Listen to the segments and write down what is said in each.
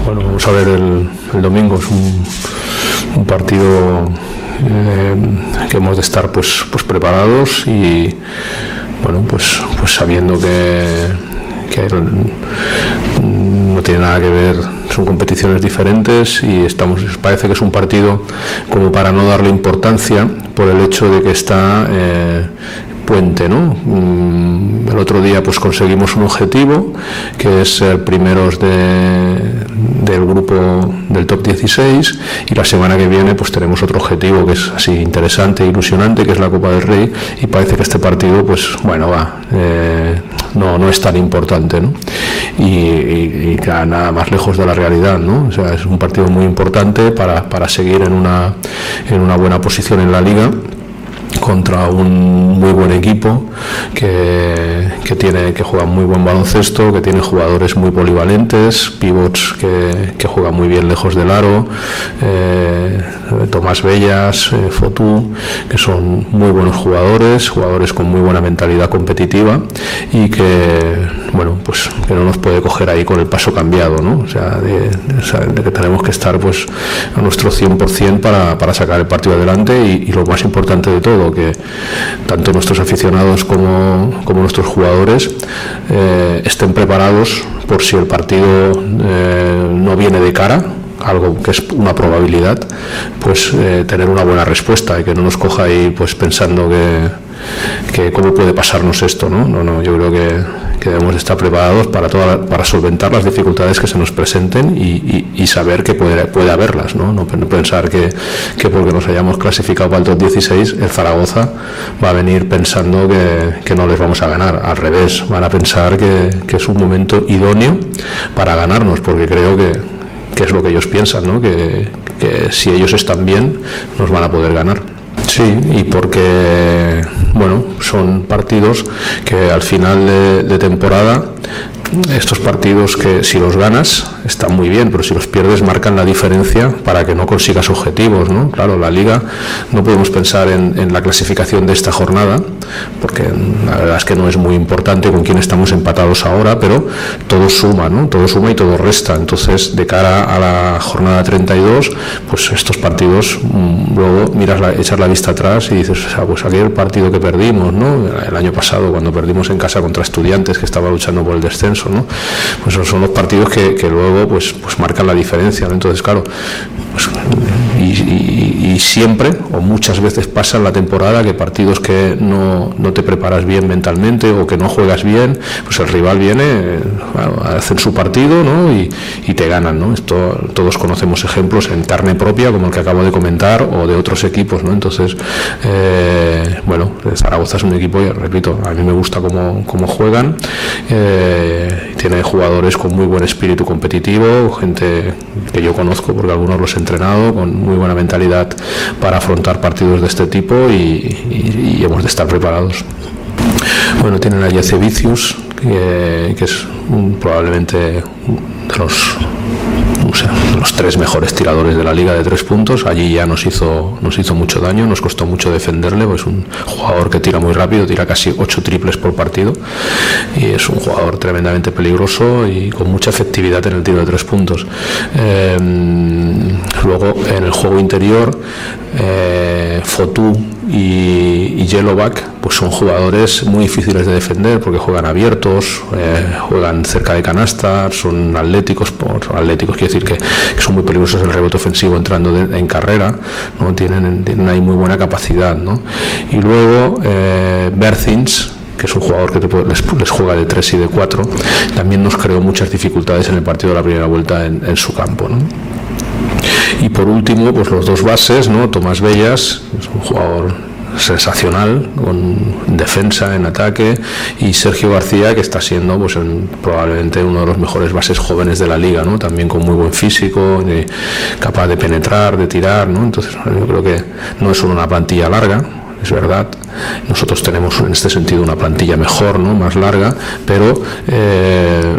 Bueno, vamos a ver el domingo. Es un partido que hemos de estar pues preparados y bueno, pues sabiendo que no tiene nada que ver, son competiciones diferentes y parece que es un partido como para no darle importancia por el hecho de que está puente, ¿no? El otro día pues conseguimos un objetivo que es ser primeros del grupo del top 16 y la semana que viene pues tenemos otro objetivo que es así interesante, ilusionante, que es la Copa del Rey, y parece que este partido pues bueno no es tan importante, ¿no? Y nada más lejos de la realidad, ¿no? O sea, es un partido muy importante para seguir en una buena posición en la liga contra un muy buen equipo que juega muy buen baloncesto, que tiene jugadores muy polivalentes, pivots que juegan muy bien lejos del aro, Tomás Bellas, Fotú, que son muy buenos jugadores con muy buena mentalidad competitiva y que no nos puede coger ahí con el paso cambiado, ¿no? O sea, de que tenemos que estar pues a nuestro 100% para sacar el partido adelante y lo más importante de todo, que tanto nuestros aficionados como nuestros jugadores estén preparados por si el partido no viene de cara, algo que es una probabilidad, pues tener una buena respuesta y que no nos coja ahí pues pensando que cómo puede pasarnos esto, ¿no? No, yo creo que debemos estar preparados para solventar las dificultades que se nos presenten y saber que puede haberlas, ¿no? No pensar que porque nos hayamos clasificado para el top 16 el Zaragoza va a venir pensando que no les vamos a ganar. Al revés, van a pensar que es un momento idóneo para ganarnos, porque creo que es lo que ellos piensan, ¿no? Que si ellos están bien nos van a poder ganar. Sí, y porque son partidos que al final de temporada, estos partidos que si los ganas están muy bien, pero si los pierdes marcan la diferencia para que no consigas objetivos, ¿no? Claro, la Liga no podemos pensar en la clasificación de esta jornada, porque la verdad es que no es muy importante con quién estamos empatados ahora, pero todo suma, ¿no? Todo suma y todo resta. Entonces, de cara a la jornada 32, pues estos partidos, luego echas la vista atrás y dices, o sea, pues aquel partido que perdimos, ¿no? El año pasado, cuando perdimos en casa contra Estudiantes, que estaba luchando por el descenso, ¿no? Pues esos son los partidos que luego pues marcan la diferencia, ¿no? Entonces, claro, pues, y siempre o muchas veces pasa en la temporada que partidos que no te preparas bien mentalmente o que no juegas bien, pues el rival viene, hacen su partido, ¿no? y te ganan, ¿no? Esto todos conocemos ejemplos en carne propia, como el que acabo de comentar, o de otros equipos, ¿no? Entonces, Zaragoza es un equipo, repito, a mí me gusta cómo juegan, tiene jugadores con muy buen espíritu competitivo, gente que yo conozco porque algunos los he entrenado, con muy buena mentalidad para afrontar partidos de este tipo y hemos de estar preparados. Bueno, tienen a Jacevicius, que es probablemente de los 3 mejores tiradores de la liga de 3 puntos. Allí ya nos hizo mucho daño, nos costó mucho defenderle, pues un jugador que tira muy rápido, tira casi 8 triples por partido y es un jugador tremendamente peligroso y con mucha efectividad en el tiro de 3 puntos. Luego en el juego interior, Fotú y Jelovac pues son jugadores muy difíciles de defender porque juegan abiertos, juegan cerca de canasta, son atléticos, quiere decir que son muy peligrosos en el rebote ofensivo entrando en carrera, ¿no? Tienen ahí muy buena capacidad, ¿no? Y luego Berthins, que es un jugador que les juega de 3 y de 4, también nos creó muchas dificultades en el partido de la primera vuelta en su campo, ¿no? Y por último, pues los 2 bases, ¿no? Tomás Bellas, es un jugador sensacional con defensa, en ataque, y Sergio García, que está siendo pues probablemente uno de los mejores bases jóvenes de la liga, ¿no? También con muy buen físico, capaz de penetrar, de tirar, ¿no? Entonces yo creo que no es solo una plantilla larga, es verdad, nosotros tenemos en este sentido una plantilla mejor, ¿no? Más larga, pero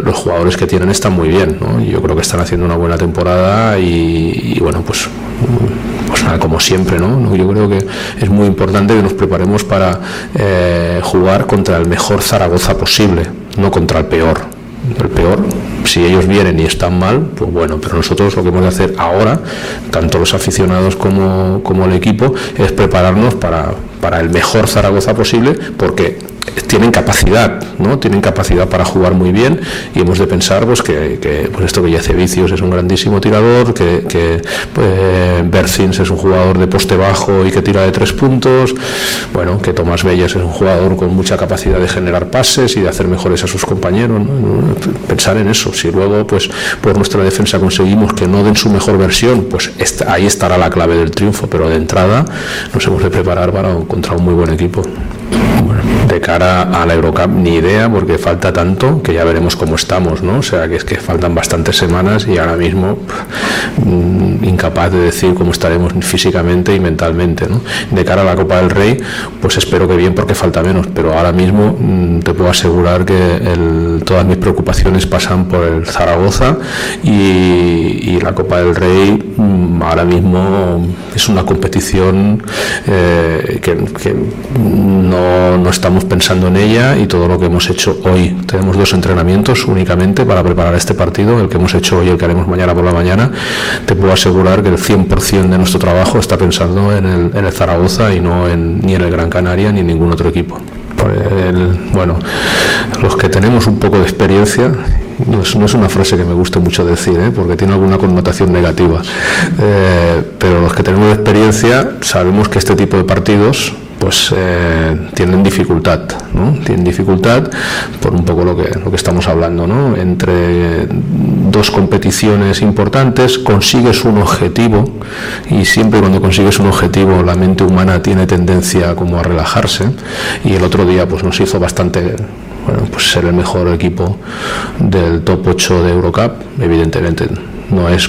los jugadores que tienen están muy bien, ¿no? Y yo creo que están haciendo una buena temporada y pues nada, como siempre, ¿no? Yo creo que es muy importante que nos preparemos para jugar contra el mejor Zaragoza posible, no contra el peor. El peor si ellos vienen y están mal, pues bueno, pero nosotros lo que hemos de hacer ahora, tanto los aficionados como el equipo, es prepararnos para el mejor Zaragoza posible, porque tienen capacidad, ¿no? Tienen capacidad para jugar muy bien, y hemos de pensar pues que pues esto, que Jacevicius es un grandísimo tirador, que Bercins es un jugador de poste bajo y que tira de 3 puntos, bueno, que Tomás Belles es un jugador con mucha capacidad de generar pases y de hacer mejores a sus compañeros, ¿no? Pensar en eso. Si luego pues por nuestra defensa conseguimos que no den su mejor versión, pues ahí estará la clave del triunfo, pero de entrada nos hemos de preparar contra un muy buen equipo. Bueno, de cara a la Eurocup ni idea, porque falta tanto que ya veremos cómo estamos, ¿no? O sea, que es que faltan bastantes semanas y ahora mismo incapaz de decir cómo estaremos físicamente y mentalmente, ¿no? De cara a la Copa del Rey, pues espero que bien, porque falta menos, pero ahora mismo te puedo asegurar que todas mis preocupaciones pasan por el Zaragoza, y la Copa del Rey ahora mismo es una competición que no estamos pensando en ella, y todo lo que hemos hecho hoy, tenemos 2 entrenamientos únicamente para preparar este partido, el que hemos hecho hoy y el que haremos mañana por la mañana. Te puedo asegurar que el 100% de nuestro trabajo está pensando en el Zaragoza, y no ni en el Gran Canaria ni en ningún otro equipo. Bueno, los que tenemos un poco de experiencia, no es una frase que me guste mucho decir, porque tiene alguna connotación negativa, pero los que tenemos experiencia sabemos que este tipo de partidos pues tienen dificultad, ¿no? Tienen dificultad por un poco lo que estamos hablando, ¿no? Entre 2 competiciones importantes consigues un objetivo, y siempre cuando consigues un objetivo la mente humana tiene tendencia como a relajarse, y el otro día pues nos hizo bastante, bueno, pues ser el mejor equipo del top 8 de Eurocup. Evidentemente no es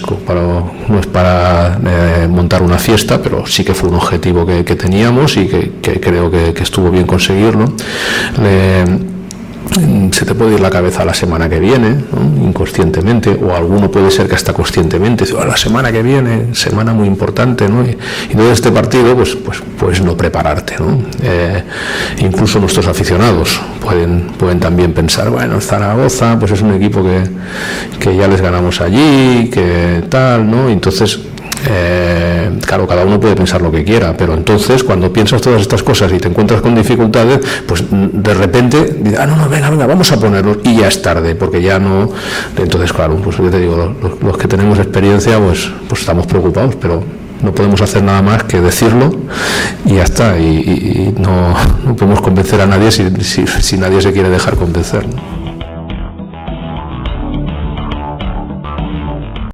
para montar una fiesta, pero sí que fue un objetivo que teníamos, y que creo que estuvo bien conseguirlo. Se te puede ir la cabeza la semana que viene, ¿no? Inconscientemente, o alguno puede ser que hasta conscientemente dice, la semana que viene, semana muy importante, ¿no? Y todo este partido pues no prepararte, ¿no? Incluso nuestros aficionados pueden también pensar, bueno, Zaragoza pues es un equipo que ya les ganamos allí, que tal, ¿no? Y entonces claro, cada uno puede pensar lo que quiera, pero entonces cuando piensas todas estas cosas y te encuentras con dificultades, pues de repente dices, no, venga, vamos a ponerlos, y ya es tarde, porque ya no. Entonces, claro, pues yo te digo, los que tenemos experiencia pues estamos preocupados, pero no podemos hacer nada más que decirlo y ya está, y no podemos convencer a nadie si nadie se quiere dejar convencer, ¿no?